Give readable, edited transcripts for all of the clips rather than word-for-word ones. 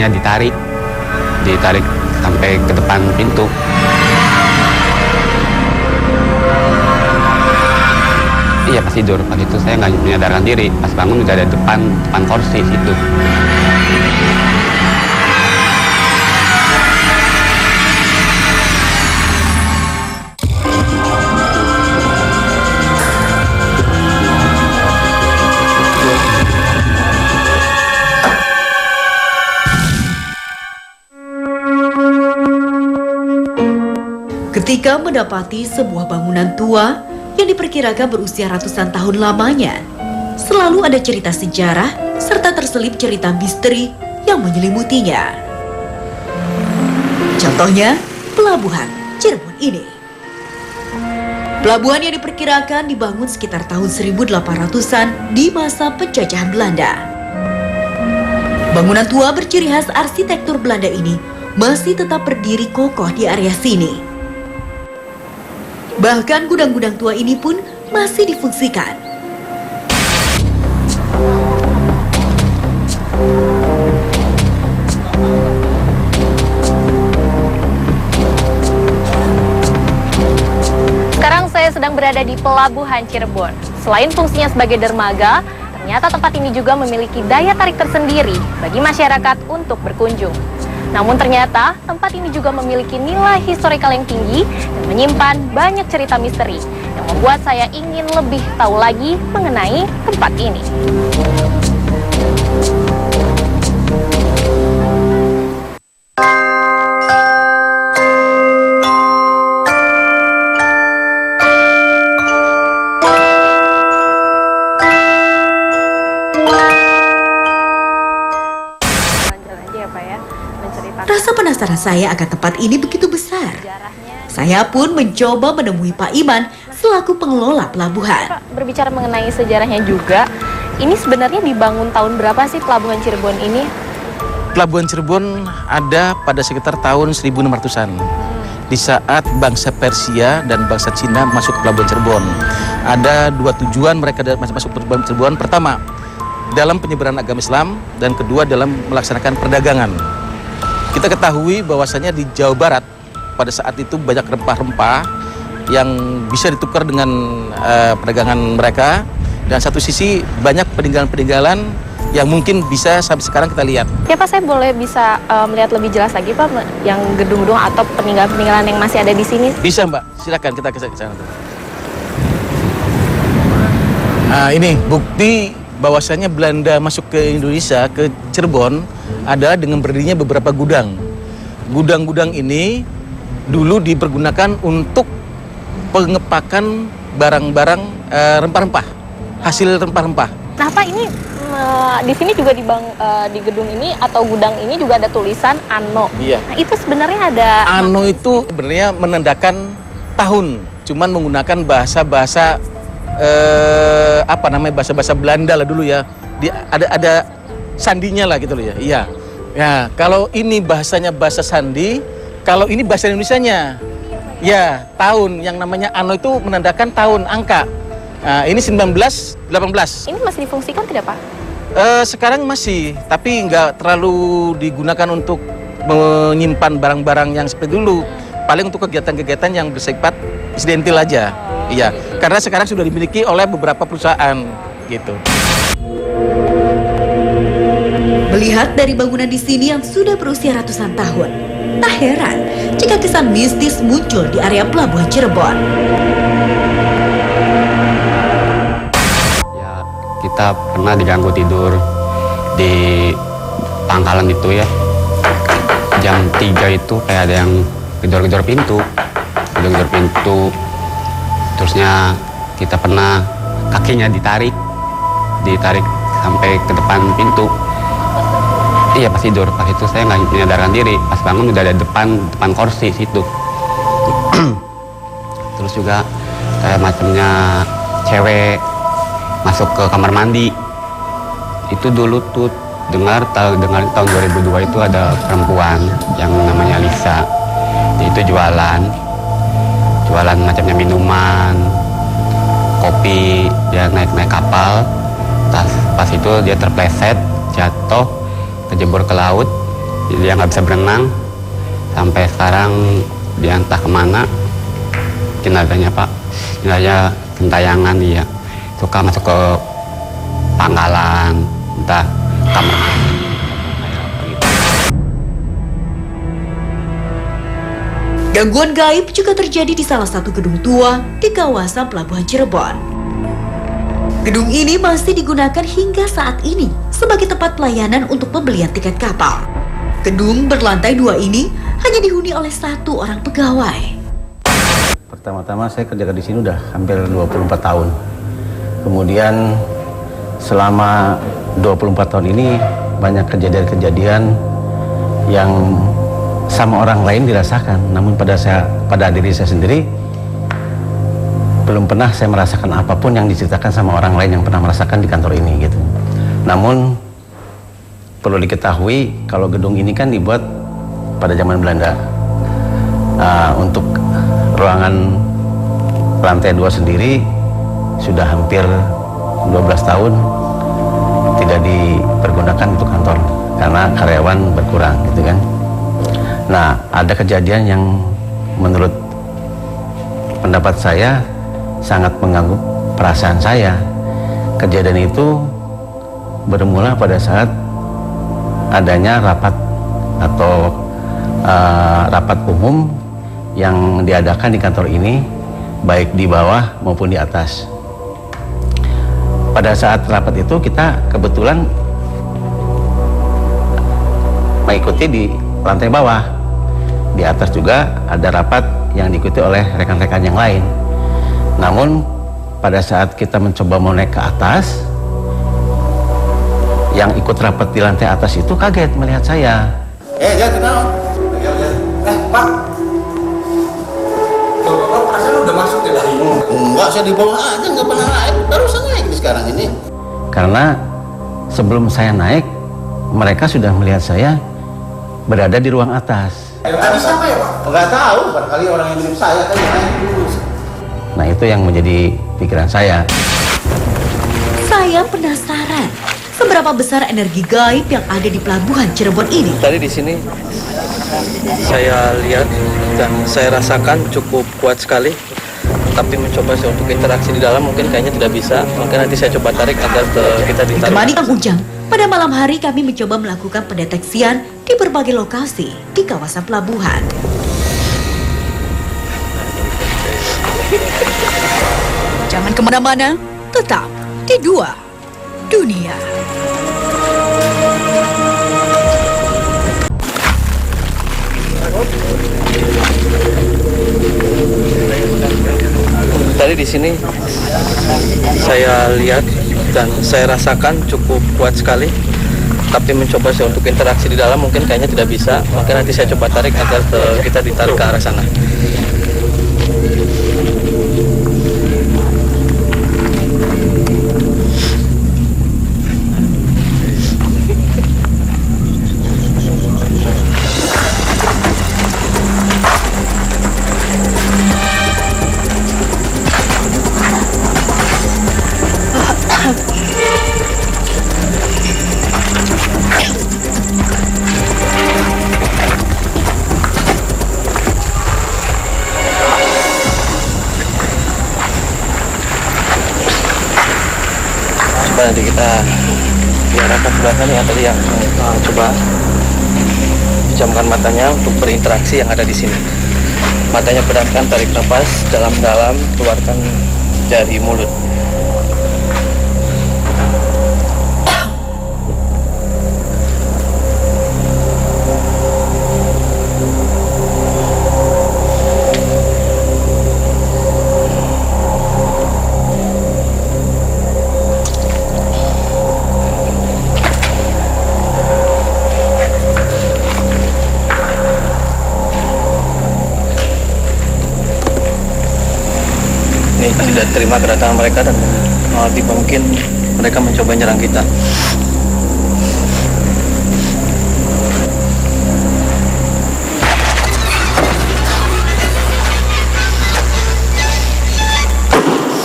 kakinya ditarik sampai ke depan pintu. Iya pas tidur, pas itu saya nggak menyadarkan diri, pas bangun udah ada depan kursi situ. Ketika mendapati sebuah bangunan tua yang diperkirakan berusia ratusan tahun lamanya, selalu ada cerita sejarah serta terselip cerita misteri yang menyelimutinya. Contohnya, pelabuhan Cirebon ini. Pelabuhan yang diperkirakan dibangun sekitar tahun 1800-an di masa penjajahan Belanda. Bangunan tua berciri khas arsitektur Belanda ini masih tetap berdiri kokoh di area sini. Bahkan gudang-gudang tua ini pun masih difungsikan. Sekarang saya sedang berada di Pelabuhan Cirebon. Selain fungsinya sebagai dermaga, ternyata tempat ini juga memiliki daya tarik tersendiri bagi masyarakat untuk berkunjung. Namun ternyata tempat ini juga memiliki nilai historikal yang tinggi dan menyimpan banyak cerita misteri yang membuat saya ingin lebih tahu lagi mengenai tempat ini. Rasa penasaran saya akan tempat ini begitu besar. Saya pun mencoba menemui Pak Iman selaku pengelola pelabuhan. Berbicara mengenai sejarahnya juga, ini sebenarnya dibangun tahun berapa sih Pelabuhan Cirebon ini? Pelabuhan Cirebon ada pada sekitar tahun 1600-an. Di saat bangsa Persia dan bangsa Cina masuk ke Pelabuhan Cirebon. Ada dua tujuan mereka masuk ke Pelabuhan Cirebon. Pertama, dalam penyebaran agama Islam, dan kedua dalam melaksanakan perdagangan. Kita ketahui bahwasanya di Jawa Barat pada saat itu banyak rempah-rempah yang bisa ditukar dengan perdagangan mereka, dan satu sisi banyak peninggalan-peninggalan yang mungkin bisa sampai sekarang kita lihat. Ya Pak, saya boleh bisa melihat lebih jelas lagi Pak yang gedung-gedung atau peninggalan-peninggalan yang masih ada di sini? Bisa Mbak, silakan kita ke sana. Nah, ini bukti bahwasanya Belanda masuk ke Indonesia, ke Cirebon, adalah dengan berdirinya beberapa gudang. Gudang-gudang ini dulu dipergunakan untuk pengepakan barang-barang rempah-rempah, hasil rempah-rempah. Nah Pak, ini di sini juga di gedung ini atau gudang ini juga ada tulisan Anno. Iya. Nah, itu sebenarnya ada... Anno itu sebenarnya menandakan tahun, cuman menggunakan bahasa-bahasa bahasa-bahasa Belanda lah dulu ya. Ada sandinya lah gitu loh ya. Iya. Ya, kalau ini bahasanya bahasa sandi, kalau ini bahasa Indonesianya. Ya, tahun yang namanya Anno itu menandakan tahun, angka. Nah, ini 1918. Ini masih difungsikan tidak Pak? Sekarang masih, tapi nggak terlalu digunakan untuk menyimpan barang-barang yang seperti dulu. Paling untuk kegiatan-kegiatan yang bersifat insidental aja. Iya, karena sekarang sudah dimiliki oleh beberapa perusahaan gitu. Melihat dari bangunan di sini yang sudah berusia ratusan tahun, tak heran jika kesan mistis muncul di area Pelabuhan Cirebon. Ya, kita pernah diganggu tidur di pangkalan itu ya. Jam 3 itu kayak ada yang gedor-gedor pintu. Terusnya kita pernah kakinya ditarik sampai ke depan pintu. Iya pas tidur, pas itu saya nggak menyadarkan diri, pas bangun udah ada depan kursi situ. Terus juga kayak macamnya cewek masuk ke kamar mandi. Itu dulu tuh dengar tahun 2002 itu ada perempuan yang namanya Lisa. Dia itu jualan macamnya minuman, kopi, dia naik kapal. Pas itu dia terpleset, jatuh, kejebur ke laut, dia nggak bisa berenang. Sampai sekarang dia entah kemana. Jenazahnya Pak, jenazahnya gentayangan dia. Suka masuk ke pangkalan, entah kamar mandi. Gangguan gaib juga terjadi di salah satu gedung tua di kawasan Pelabuhan Cirebon. Gedung ini masih digunakan hingga saat ini sebagai tempat pelayanan untuk pembelian tiket kapal. Gedung berlantai 2 ini hanya dihuni oleh 1 orang pegawai. Pertama-tama saya kerja di sini udah hampir 24 tahun. Kemudian selama 24 tahun ini banyak kejadian-kejadian yang sama orang lain dirasakan. Namun pada diri saya sendiri belum pernah saya merasakan apapun yang diceritakan sama orang lain yang pernah merasakan di kantor ini gitu. Namun perlu diketahui kalau gedung ini kan dibuat pada zaman Belanda. Untuk ruangan lantai 2 sendiri sudah hampir 12 tahun tidak dipergunakan untuk kantor karena karyawan berkurang gitu kan. Nah, ada kejadian yang menurut pendapat saya sangat mengganggu perasaan saya. Kejadian itu bermula pada saat adanya rapat atau rapat umum yang diadakan di kantor ini, baik di bawah maupun di atas. Pada saat rapat itu kita kebetulan mengikuti di lantai bawah. Di atas juga ada rapat yang diikuti oleh rekan-rekan yang lain. Namun pada saat kita mencoba mau naik ke atas, yang ikut rapat di lantai atas itu kaget melihat saya. Ya kenal. Pak. Bapak perasaan udah masuk di dalam? Enggak, saya di bawah aja, nggak pernah naik. Baru saya naik sekarang ini. Karena sebelum saya naik, mereka sudah melihat saya berada di ruang atas. Tadi siapa ya Pak? Enggak tahu, barangkali orang yang mirip saya kan yang naik dulu. Nah, itu yang menjadi pikiran saya. Saya penasaran seberapa besar energi gaib yang ada di Pelabuhan Cirebon ini. Tadi di sini saya lihat dan saya rasakan cukup kuat sekali. Tapi mencoba saya untuk interaksi di dalam mungkin kayaknya tidak bisa. Mungkin nanti saya coba tarik agar kita ditarik. Ditemani Kang Ujang, pada malam hari kami mencoba melakukan pendeteksian di berbagai lokasi di kawasan pelabuhan. Jangan kemana-mana, tetap di Dua Dunia. Tadi di sini saya lihat dan saya rasakan cukup kuat sekali. Tapi mencoba saya untuk interaksi di dalam mungkin kayaknya tidak bisa. Mungkin nanti saya coba tarik agar kita ditarik ke arah sana. Nanti kita diarahkan sebelah sana yang tadi yang coba pejamkan matanya untuk berinteraksi yang ada di sini. Matanya pedamkan, tarik nafas dalam-dalam, keluarkan dari mulut. Tidak terima kedatangan mereka dan mungkin mereka mencoba nyerang kita.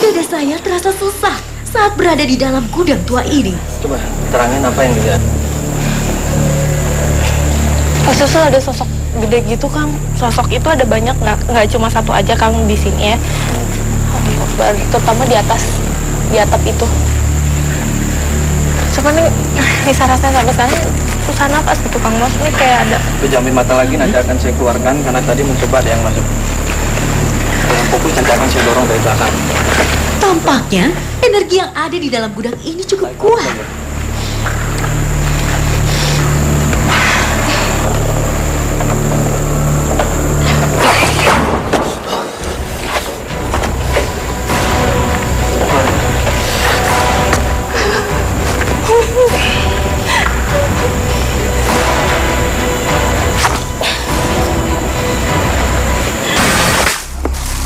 Dada saya terasa susah saat berada di dalam gudang tua ini. Coba terangin apa yang dilihat. Susul ada sosok gede gitu Kang. Sosok itu ada banyak, nggak cuma satu aja Kang di sini ya. Terutama di atap itu. Cuman nih bisa rasanya sampai sekarang susah napas gitu Kang Bos. Ini kayak ada. Pejamin mata lagi nanti akan saya keluarkan karena tadi mencoba ada yang masuk. Dengan fokus nanti akan saya dorong dari belakang. Tampaknya energi yang ada di dalam gudang ini cukup kuat.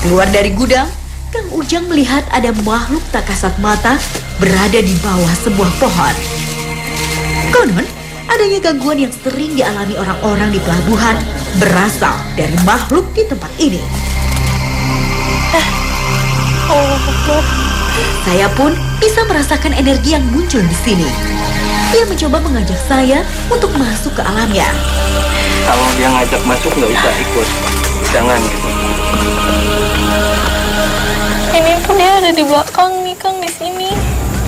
Keluar dari gudang, Kang Ujang melihat ada makhluk tak kasat mata berada di bawah sebuah pohon. Konon, adanya gangguan yang sering dialami orang-orang di pelabuhan berasal dari makhluk di tempat ini. Saya pun bisa merasakan energi yang muncul di sini. Dia mencoba mengajak saya untuk masuk ke alamnya. Kalau dia ngajak masuk nggak usah ikut, jangan gitu. Ini pun dia ada di belakang nih Kang, di sini.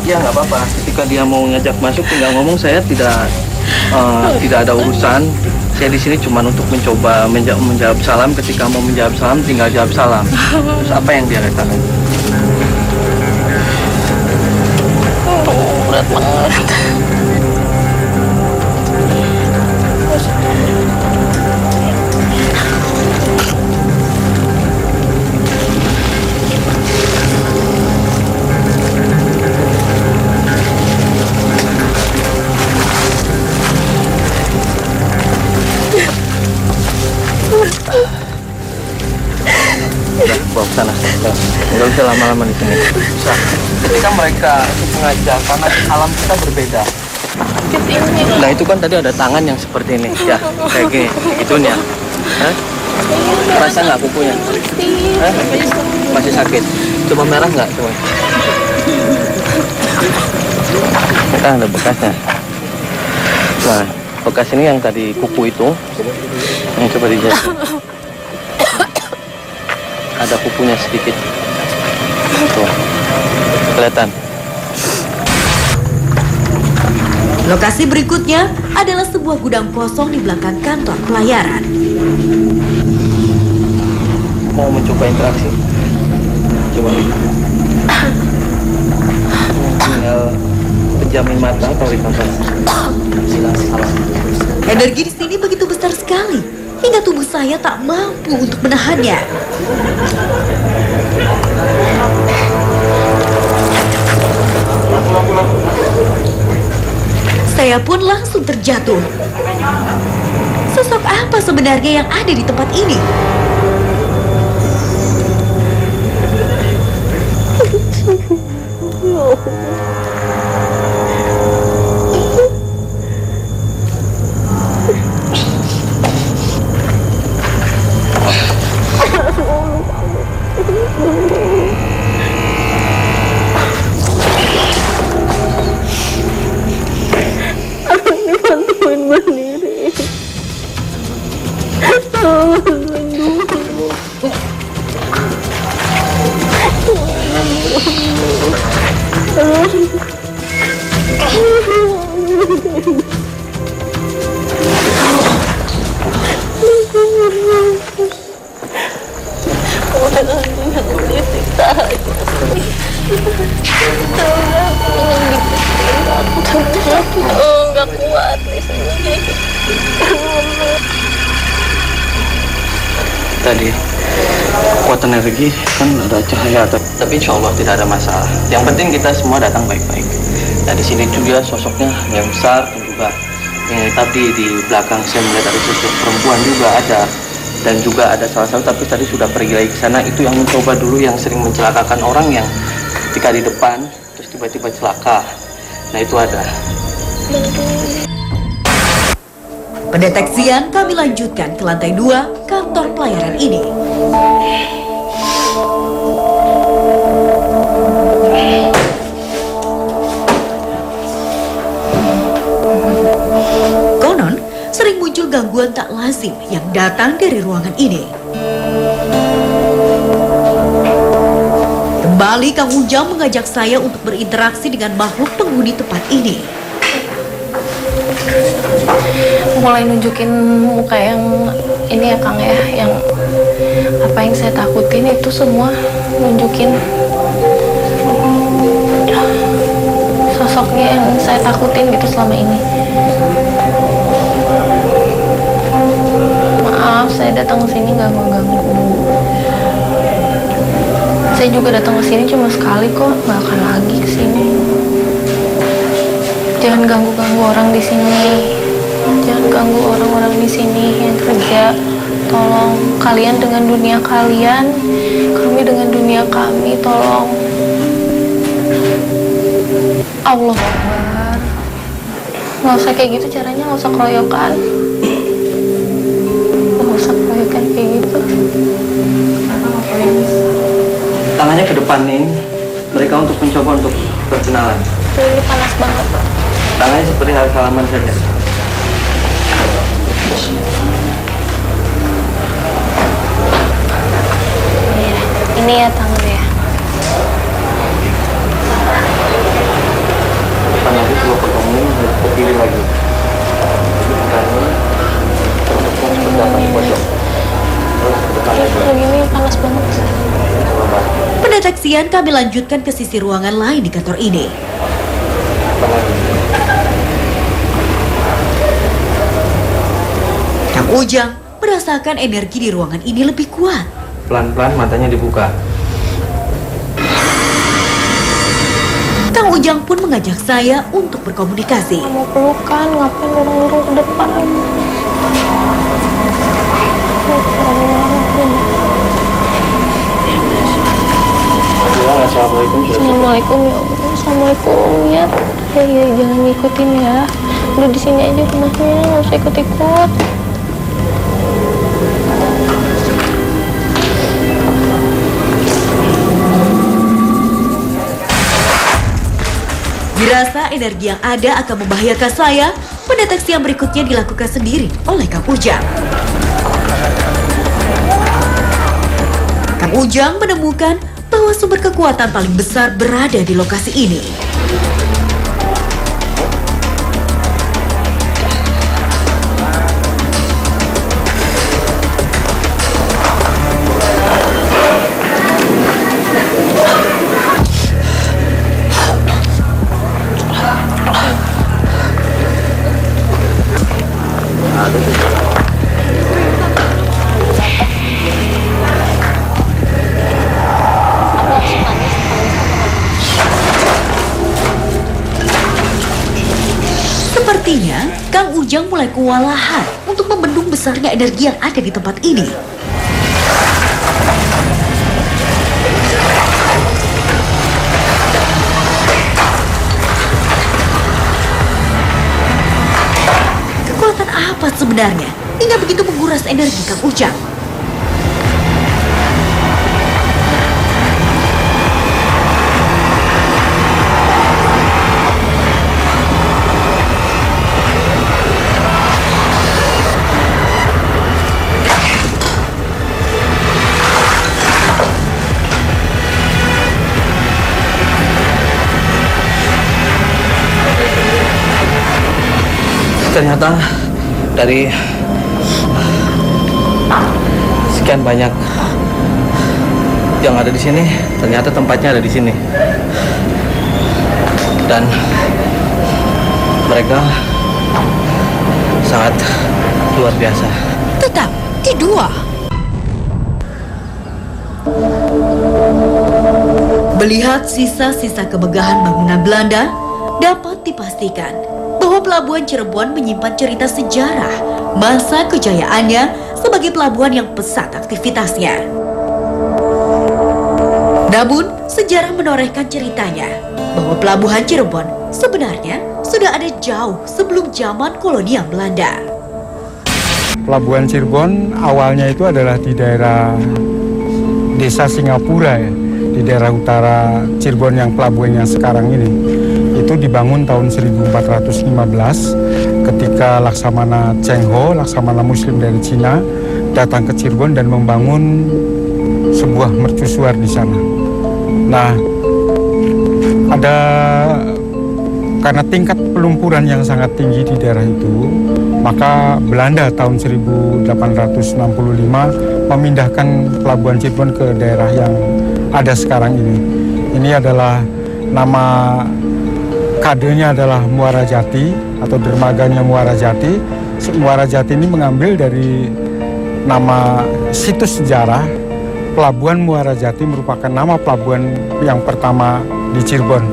Ya nggak apa-apa. Ketika dia mau ngajak masuk, tinggal ngomong. Saya tidak ada urusan. Saya di sini cuma untuk mencoba menjawab salam. Ketika mau menjawab salam, tinggal jawab salam. Terus apa yang dia katakan? Berat banget. Bawa ke sana. Nggak usah lama-lama di sini. Bisa. Ketika mereka mengajak, karena alam kita berbeda. Nah itu kan tadi ada tangan yang seperti ini, ya kayak gini, gitunya. Terasa nggak kukunya? Masih sakit. Coba merah nggak? Coba. Kita ada bekasnya. Nah bekas ini yang tadi kuku itu, yang coba dijelasin. Ada kukunya sedikit. Tuh, kelihatan. Lokasi berikutnya adalah sebuah gudang kosong di belakang kantor pelayaran. Mau mencoba interaksi? Coba. Tinggal pejamin mata atau dikatakan. Energi di sini begitu besar sekali, hingga tubuh saya tak mampu untuk menahannya. Saya pun langsung terjatuh. Sosok apa sebenarnya yang ada di tempat ini? Nggak kuat di sini. Tadi kekuatan energi kan ada cahaya, tapi insya Allah tidak ada masalah. Yang penting kita semua datang baik-baik. Nah di sini juga sosoknya yang besar dan juga yang tadi di belakang saya melihat ada sosok perempuan juga ada, dan juga ada salah satu tapi tadi sudah pergi lagi ke sana. Itu yang mencoba dulu, yang sering mencelakakan orang, yang ketika di depan terus tiba-tiba celaka. Nah itu ada. Pendeteksian kami lanjutkan ke lantai 2 kantor pelayaran ini. Konon, sering muncul gangguan tak lazim yang datang dari ruangan ini. Kembali Kang Ujang mengajak saya untuk berinteraksi dengan makhluk penghuni tempat ini. Mulai nunjukin muka yang ini ya Kang ya, yang apa yang saya takutin itu semua nunjukin sosoknya yang saya takutin gitu selama ini. Maaf, saya datang ke sini nggak mengganggu. Saya juga datang ke sini cuma sekali kok, nggak akan lagi ke sini. Jangan ganggu-ganggu orang di sini. Jangan ganggu orang-orang di sini yang kerja. Tolong kalian dengan dunia kalian, kami dengan dunia kami, tolong. Allah Akbar. Nggak usah kayak gitu caranya, nggak usah keroyokan. Nggak usah keroyokan kayak gitu. Tangannya ke depan nih, mereka untuk mencoba untuk berkenalan. Ini panas banget. Tangannya seperti hal salaman saja. Ini ya tangannya. Depan lagi coba potongin, ke kiri lagi. Karena seperti apa yang pojok. Terus ke depan lagi. Begini panas banget. Pendeteksian kami lanjutkan ke sisi ruangan lain di kantor ini. Kang Ujang merasakan energi di ruangan ini lebih kuat. Pelan-pelan matanya dibuka. Kang Ujang pun mengajak saya untuk berkomunikasi. Mau pelukan, ngapain dorong-dorong ke depan? Assalamualaikum ya Allah. Assalamualaikum ya. Ya jangan ngikutin ya. Udah di sini aja rumahnya, nggak usah ikut-ikut. Dirasa energi yang ada akan membahayakan saya, pendeteksi yang berikutnya dilakukan sendiri oleh Kang Ujang. Kang Ujang menemukan bahwa sumber kekuatan paling besar berada di lokasi ini. Sepertinya Kang Ujang mulai kewalahan untuk membendung besarnya energi yang ada di tempat ini. Kekuatan apa sebenarnya hingga begitu menguras energi Kang Ujang? Ternyata dari sekian banyak yang ada di sini, ternyata tempatnya ada di sini. Dan mereka sangat luar biasa. Tetapi dua. Melihat sisa-sisa kemegahan bangunan Belanda, dapat dipastikan bahwa Pelabuhan Cirebon menyimpan cerita sejarah masa kejayaannya sebagai pelabuhan yang pesat aktivitasnya. Namun, sejarah menorehkan ceritanya bahwa Pelabuhan Cirebon sebenarnya sudah ada jauh sebelum zaman kolonial Belanda. Pelabuhan Cirebon awalnya itu adalah di daerah Desa Singapura ya, di daerah utara Cirebon yang pelabuhan yang sekarang ini. Itu dibangun tahun 1415 ketika Laksamana Cheng Ho, Laksamana Muslim dari Cina, datang ke Cirebon dan membangun sebuah mercusuar di sana. Nah, karena tingkat pelumpuran yang sangat tinggi di daerah itu, maka Belanda tahun 1865 memindahkan Pelabuhan Cirebon ke daerah yang ada sekarang ini. Ini adalah nama kadenya adalah Muara Jati atau dermaganya Muara Jati. Muara Jati ini mengambil dari nama situs sejarah. Pelabuhan Muara Jati merupakan nama pelabuhan yang pertama di Cirebon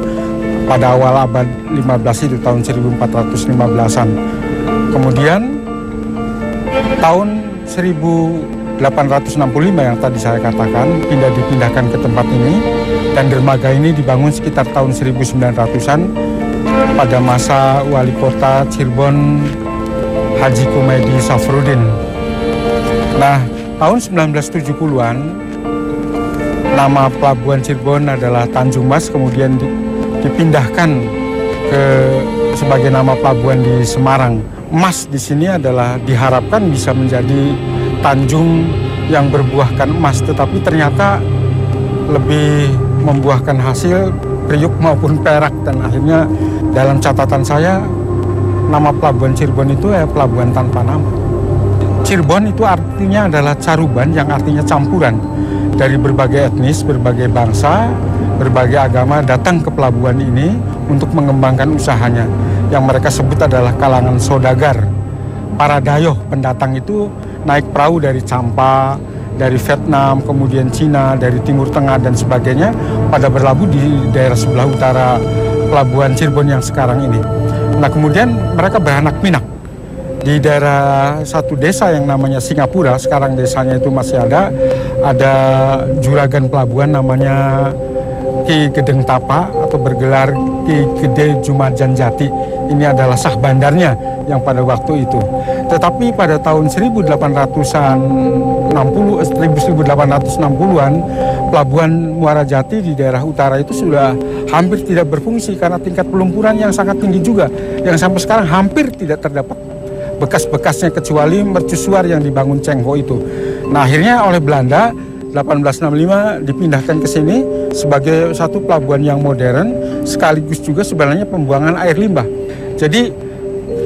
pada awal abad 15 itu, tahun 1415-an. Kemudian tahun 1865 yang tadi saya katakan dipindahkan ke tempat ini, dan dermaga ini dibangun sekitar tahun 1900-an pada masa wali kota Cirebon Haji Kumedi Safrudin. Nah, tahun 1970-an nama Pelabuhan Cirebon adalah Tanjung Mas, kemudian dipindahkan sebagai nama pelabuhan di Semarang. Emas di sini adalah diharapkan bisa menjadi tanjung yang berbuahkan emas, tetapi ternyata lebih membuahkan hasil periuk maupun perak, dan akhirnya dalam catatan saya nama Pelabuhan Cirebon itu pelabuhan tanpa nama. Cirebon itu artinya adalah caruban, yang artinya campuran dari berbagai etnis, berbagai bangsa, berbagai agama datang ke pelabuhan ini untuk mengembangkan usahanya. Yang mereka sebut adalah kalangan saudagar. Para dayoh pendatang itu naik perahu dari Champa, dari Vietnam, kemudian Cina, dari Timur Tengah dan sebagainya, pada berlabuh di daerah sebelah utara Pelabuhan Cirebon yang sekarang ini. Nah, kemudian mereka beranak pinak. Di daerah satu desa yang namanya Singapura, sekarang desanya itu masih ada juragan pelabuhan namanya Ki Gedeng Tapa atau bergelar Ki Gede Jumajan Jati. Ini adalah sah bandarnya yang pada waktu itu. Tetapi pada tahun 1860-an, Pelabuhan Muara Jati di daerah utara itu sudah hampir tidak berfungsi karena tingkat pelumpuran yang sangat tinggi juga, yang sampai sekarang hampir tidak terdapat bekas-bekasnya kecuali mercusuar yang dibangun Cheng Ho itu. Nah, akhirnya oleh Belanda 1865 dipindahkan ke sini sebagai satu pelabuhan yang modern, sekaligus juga sebenarnya pembuangan air limbah. Jadi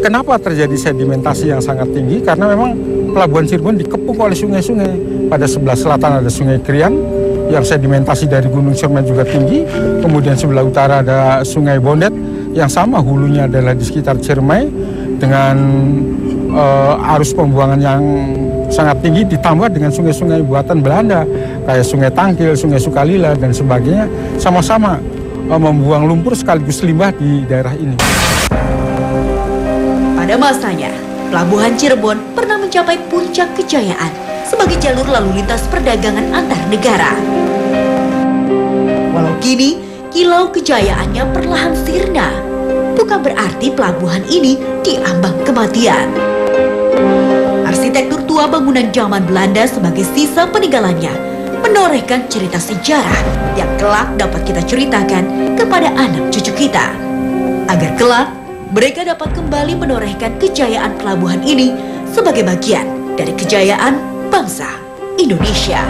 kenapa terjadi sedimentasi yang sangat tinggi? Karena memang Pelabuhan Cirebon dikepung oleh sungai-sungai. Pada sebelah selatan ada Sungai Krian yang sedimentasi dari Gunung Ciremai juga tinggi. Kemudian sebelah utara ada Sungai Bondet yang sama hulunya adalah di sekitar Ciremai dengan arus pembuangan yang sangat tinggi, ditambah dengan sungai-sungai buatan Belanda kayak Sungai Tangkil, Sungai Sukalila dan sebagainya, sama-sama membuang lumpur sekaligus limbah di daerah ini. Pada masanya, Pelabuhan Cirebon pernah mencapai puncak kejayaan sebagai jalur lalu lintas perdagangan antar negara. Walau kini kilau kejayaannya perlahan sirna, bukan berarti pelabuhan ini diambang kematian. Arsitektur tua bangunan zaman Belanda sebagai sisa peninggalannya menorehkan cerita sejarah yang kelak dapat kita ceritakan kepada anak cucu kita. Agar kelak mereka dapat kembali menorehkan kejayaan pelabuhan ini sebagai bagian dari kejayaan bangsa Indonesia.